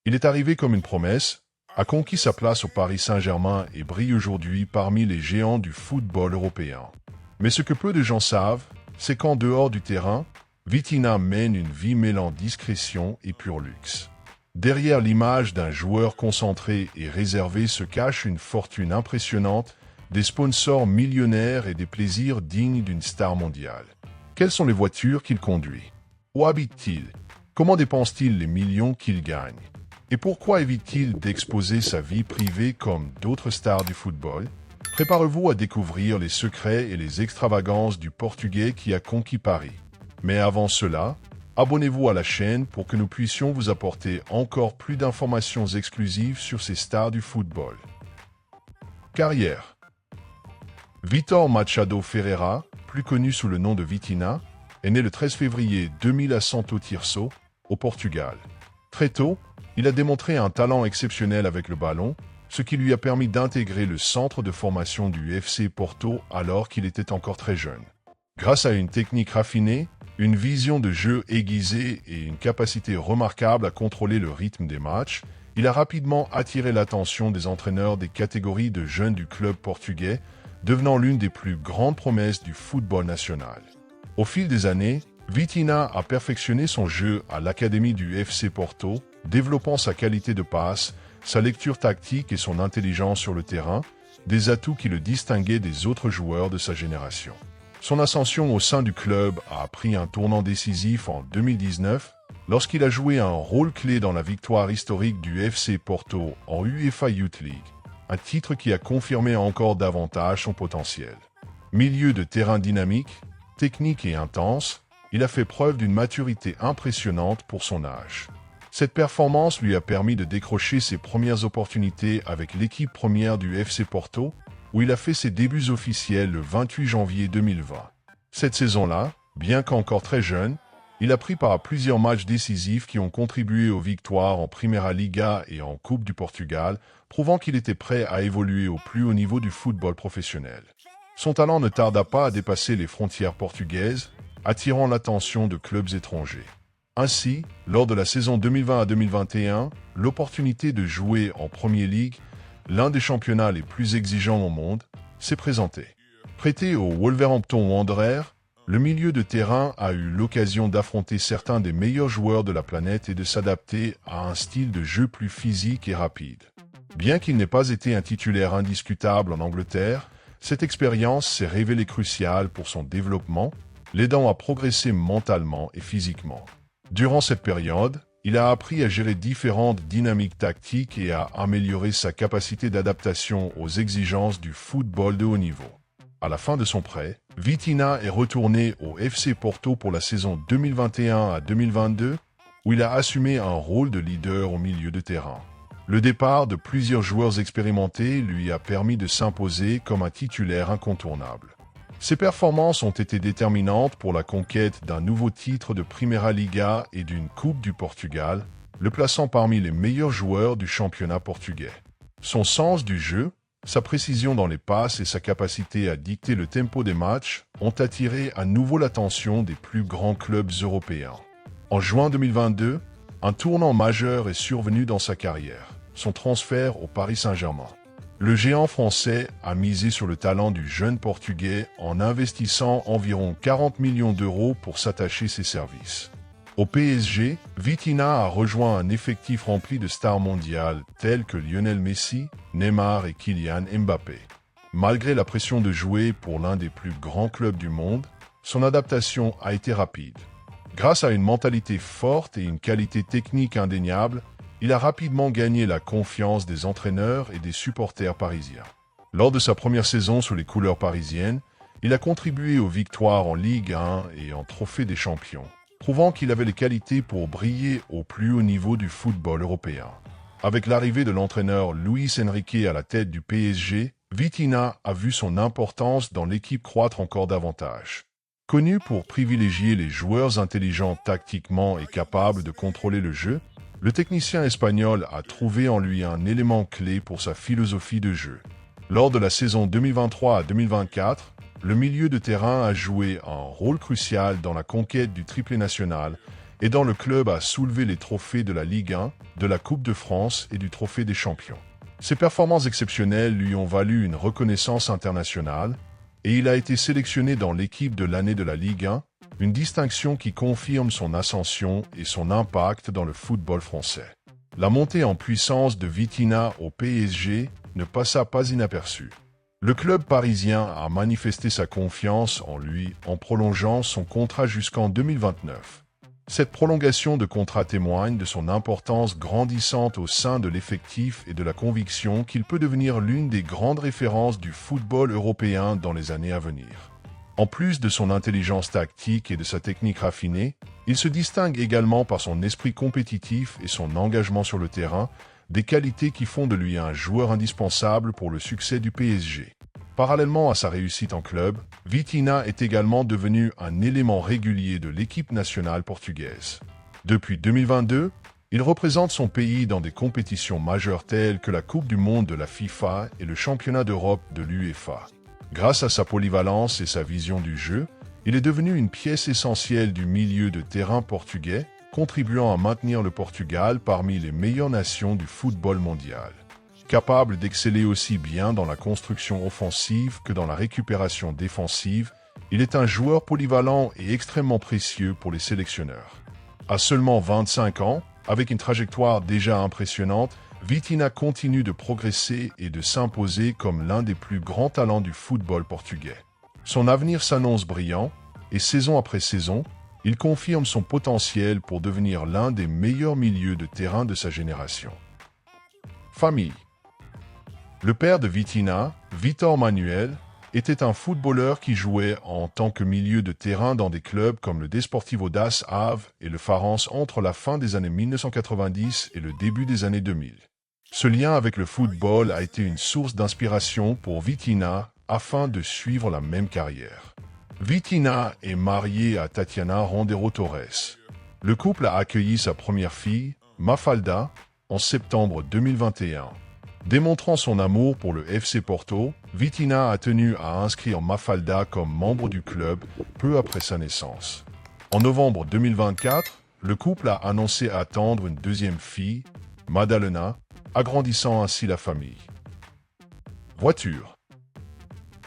Il est arrivé comme une promesse, a conquis sa place au Paris Saint-Germain et brille aujourd'hui parmi les géants du football européen. Mais ce que peu de gens savent, c'est qu'en dehors du terrain, Vitinha mène une vie mêlant discrétion et pur luxe. Derrière l'image d'un joueur concentré et réservé se cache une fortune impressionnante, des sponsors millionnaires et des plaisirs dignes d'une star mondiale. Quelles sont les voitures qu'il conduit? Où habite-t-il? Comment dépense-t-il les millions qu'il gagne? Et pourquoi évite-t-il d'exposer sa vie privée comme d'autres stars du football? Préparez-vous à découvrir les secrets et les extravagances du Portugais qui a conquis Paris. Mais avant cela, abonnez-vous à la chaîne pour que nous puissions vous apporter encore plus d'informations exclusives sur ces stars du football. Carrière. Vitor Machado Ferreira, plus connu sous le nom de Vitinha, est né le 13 février 2000 à Santo Tirso, au Portugal. Très tôt, il a démontré un talent exceptionnel avec le ballon, ce qui lui a permis d'intégrer le centre de formation du FC Porto alors qu'il était encore très jeune. Grâce à une technique raffinée, une vision de jeu aiguisée et une capacité remarquable à contrôler le rythme des matchs, il a rapidement attiré l'attention des entraîneurs des catégories de jeunes du club portugais, devenant l'une des plus grandes promesses du football national. Au fil des années, Vitinha a perfectionné son jeu à l'académie du FC Porto, développant sa qualité de passe, sa lecture tactique et son intelligence sur le terrain, des atouts qui le distinguaient des autres joueurs de sa génération. Son ascension au sein du club a pris un tournant décisif en 2019, lorsqu'il a joué un rôle clé dans la victoire historique du FC Porto en UEFA Youth League, un titre qui a confirmé encore davantage son potentiel. Milieu de terrain dynamique, technique et intense, il a fait preuve d'une maturité impressionnante pour son âge. Cette performance lui a permis de décrocher ses premières opportunités avec l'équipe première du FC Porto, où il a fait ses débuts officiels le 28 janvier 2020. Cette saison-là, bien qu'encore très jeune, il a pris part à plusieurs matchs décisifs qui ont contribué aux victoires en Primeira Liga et en Coupe du Portugal, prouvant qu'il était prêt à évoluer au plus haut niveau du football professionnel. Son talent ne tarda pas à dépasser les frontières portugaises, attirant l'attention de clubs étrangers. Ainsi, lors de la saison 2020 à 2021, l'opportunité de jouer en Premier League, l'un des championnats les plus exigeants au monde, s'est présentée. Prêté au Wolverhampton Wanderers, le milieu de terrain a eu l'occasion d'affronter certains des meilleurs joueurs de la planète et de s'adapter à un style de jeu plus physique et rapide. Bien qu'il n'ait pas été un titulaire indiscutable en Angleterre, cette expérience s'est révélée cruciale pour son développement, l'aidant à progresser mentalement et physiquement. Durant cette période, il a appris à gérer différentes dynamiques tactiques et à améliorer sa capacité d'adaptation aux exigences du football de haut niveau. À la fin de son prêt, Vitinha est retourné au FC Porto pour la saison 2021 à 2022, où il a assumé un rôle de leader au milieu de terrain. Le départ de plusieurs joueurs expérimentés lui a permis de s'imposer comme un titulaire incontournable. Ses performances ont été déterminantes pour la conquête d'un nouveau titre de Primeira Liga et d'une Coupe du Portugal, le plaçant parmi les meilleurs joueurs du championnat portugais. Son sens du jeu, sa précision dans les passes et sa capacité à dicter le tempo des matchs ont attiré à nouveau l'attention des plus grands clubs européens. En juin 2022, un tournant majeur est survenu dans sa carrière, son transfert au Paris Saint-Germain. Le géant français a misé sur le talent du jeune Portugais en investissant environ 40 millions d'euros pour s'attacher ses services. Au PSG, Vitinha a rejoint un effectif rempli de stars mondiales telles que Lionel Messi, Neymar et Kylian Mbappé. Malgré la pression de jouer pour l'un des plus grands clubs du monde, son adaptation a été rapide. Grâce à une mentalité forte et une qualité technique indéniable, il a rapidement gagné la confiance des entraîneurs et des supporters parisiens. Lors de sa première saison sous les couleurs parisiennes, il a contribué aux victoires en Ligue 1 et en Trophée des Champions, prouvant qu'il avait les qualités pour briller au plus haut niveau du football européen. Avec l'arrivée de l'entraîneur Luis Enrique à la tête du PSG, Vitinha a vu son importance dans l'équipe croître encore davantage. Connu pour privilégier les joueurs intelligents tactiquement et capables de contrôler le jeu, le technicien espagnol a trouvé en lui un élément clé pour sa philosophie de jeu. Lors de la saison 2023 à 2024, le milieu de terrain a joué un rôle crucial dans la conquête du triplé national aidant le club à soulever les trophées de la Ligue 1, de la Coupe de France et du Trophée des Champions. Ses performances exceptionnelles lui ont valu une reconnaissance internationale et il a été sélectionné dans l'équipe de l'année de la Ligue 1, une distinction qui confirme son ascension et son impact dans le football français. La montée en puissance de Vitinha au PSG ne passa pas inaperçue. Le club parisien a manifesté sa confiance en lui en prolongeant son contrat jusqu'en 2029. Cette prolongation de contrat témoigne de son importance grandissante au sein de l'effectif et de la conviction qu'il peut devenir l'une des grandes références du football européen dans les années à venir. En plus de son intelligence tactique et de sa technique raffinée, il se distingue également par son esprit compétitif et son engagement sur le terrain, des qualités qui font de lui un joueur indispensable pour le succès du PSG. Parallèlement à sa réussite en club, Vitinha est également devenu un élément régulier de l'équipe nationale portugaise. Depuis 2022, il représente son pays dans des compétitions majeures telles que la Coupe du Monde de la FIFA et le Championnat d'Europe de l'UEFA. Grâce à sa polyvalence et sa vision du jeu, il est devenu une pièce essentielle du milieu de terrain portugais, contribuant à maintenir le Portugal parmi les meilleures nations du football mondial. Capable d'exceller aussi bien dans la construction offensive que dans la récupération défensive, il est un joueur polyvalent et extrêmement précieux pour les sélectionneurs. À seulement 25 ans, avec une trajectoire déjà impressionnante, Vitinha continue de progresser et de s'imposer comme l'un des plus grands talents du football portugais. Son avenir s'annonce brillant, et saison après saison, il confirme son potentiel pour devenir l'un des meilleurs milieux de terrain de sa génération. Famille. Le père de Vitinha, Vítor Manuel, était un footballeur qui jouait en tant que milieu de terrain dans des clubs comme le Desportivo das Aves et le Farense entre la fin des années 1990 et le début des années 2000. Ce lien avec le football a été une source d'inspiration pour Vitinha afin de suivre la même carrière. Vitinha est marié à Tatiana Rondero Torres. Le couple a accueilli sa première fille, Mafalda, en septembre 2021. Démontrant son amour pour le FC Porto, Vitinha a tenu à inscrire Mafalda comme membre du club peu après sa naissance. En novembre 2024, le couple a annoncé attendre une deuxième fille, Madalena, agrandissant ainsi la famille. Voiture.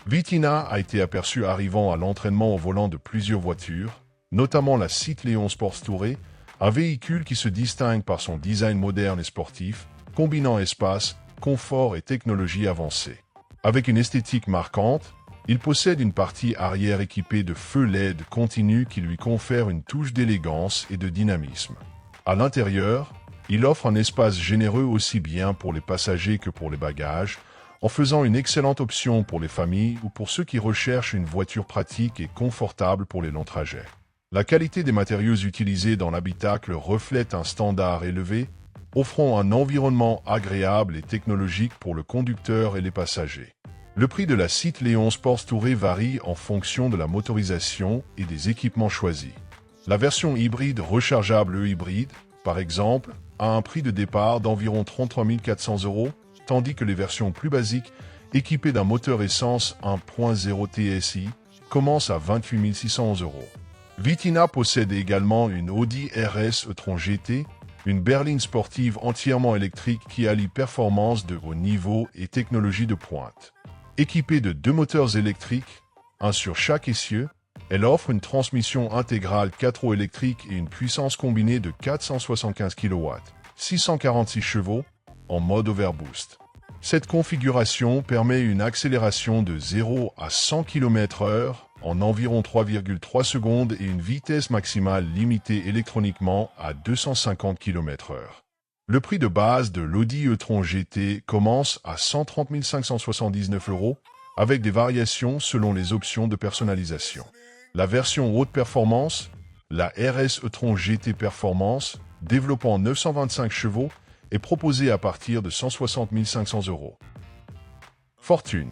Vitinha a été aperçu arrivant à l'entraînement au volant de plusieurs voitures, notamment la Citroën Sports Tourer, un véhicule qui se distingue par son design moderne et sportif, combinant espace, confort et technologie avancée. Avec une esthétique marquante, il possède une partie arrière équipée de feux LED continus qui lui confèrent une touche d'élégance et de dynamisme. À l'intérieur, il offre un espace généreux aussi bien pour les passagers que pour les bagages, en faisant une excellente option pour les familles ou pour ceux qui recherchent une voiture pratique et confortable pour les longs trajets. La qualité des matériaux utilisés dans l'habitacle reflète un standard élevé, offrant un environnement agréable et technologique pour le conducteur et les passagers. Le prix de la Citroën Sports Tourer varie en fonction de la motorisation et des équipements choisis. La version hybride rechargeable hybride, par exemple, a un prix de départ d'environ 33 400 €, tandis que les versions plus basiques, équipées d'un moteur essence 1.0 TSI, commencent à 28 600 €. Vitinha possède également une Audi RS e-tron GT, une berline sportive entièrement électrique qui allie performance de haut niveau et technologie de pointe. Équipée de 2 moteurs électriques, un sur chaque essieu, elle offre une transmission intégrale 4 roues électriques et une puissance combinée de 475 kW, 646 chevaux, en mode overboost. Cette configuration permet une accélération de 0 à 100 km/h en environ 3,3 secondes et une vitesse maximale limitée électroniquement à 250 km/h. Le prix de base de l'Audi e-tron GT commence à 130 579 €, avec des variations selon les options de personnalisation. La version haute performance, la RS e-tron GT Performance, développant 925 chevaux, est proposée à partir de 160 500 €. Fortune.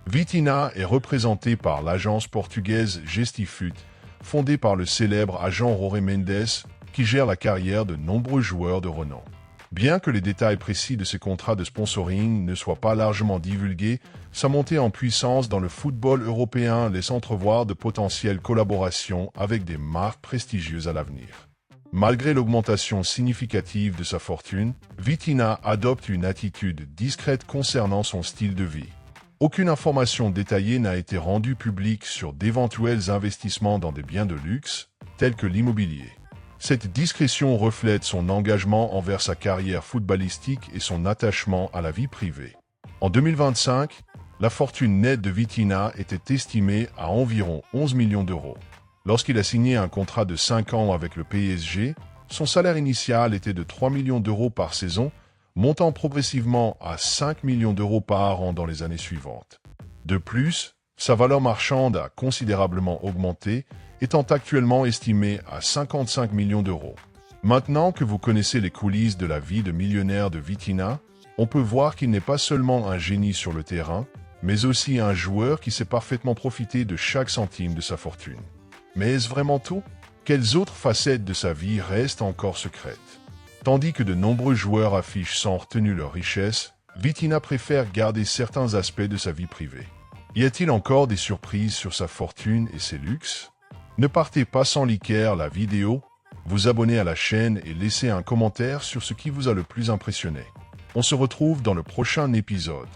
Vitinha est représenté par l'agence portugaise Gestifut, fondée par le célèbre agent Jorge Mendes, qui gère la carrière de nombreux joueurs de renom. Bien que les détails précis de ses contrats de sponsoring ne soient pas largement divulgués, sa montée en puissance dans le football européen laisse entrevoir de potentielles collaborations avec des marques prestigieuses à l'avenir. Malgré l'augmentation significative de sa fortune, Vitinha adopte une attitude discrète concernant son style de vie. Aucune information détaillée n'a été rendue publique sur d'éventuels investissements dans des biens de luxe, tels que l'immobilier. Cette discrétion reflète son engagement envers sa carrière footballistique et son attachement à la vie privée. En 2025, la fortune nette de Vitinha était estimée à environ 11 millions d'euros. Lorsqu'il a signé un contrat de 5 ans avec le PSG, son salaire initial était de 3 millions d'euros par saison, montant progressivement à 5 millions d'euros par an dans les années suivantes. De plus, sa valeur marchande a considérablement augmenté, étant actuellement estimée à 55 millions d'euros. Maintenant que vous connaissez les coulisses de la vie de millionnaire de Vitinha, on peut voir qu'il n'est pas seulement un génie sur le terrain, mais aussi un joueur qui sait parfaitement profiter de chaque centime de sa fortune. Mais est-ce vraiment tout? Quelles autres facettes de sa vie restent encore secrètes? Tandis que de nombreux joueurs affichent sans retenue leur richesse, Vitinha préfère garder certains aspects de sa vie privée. Y a-t-il encore des surprises sur sa fortune et ses luxes? Ne partez pas sans liker la vidéo, vous abonner à la chaîne et laisser un commentaire sur ce qui vous a le plus impressionné. On se retrouve dans le prochain épisode.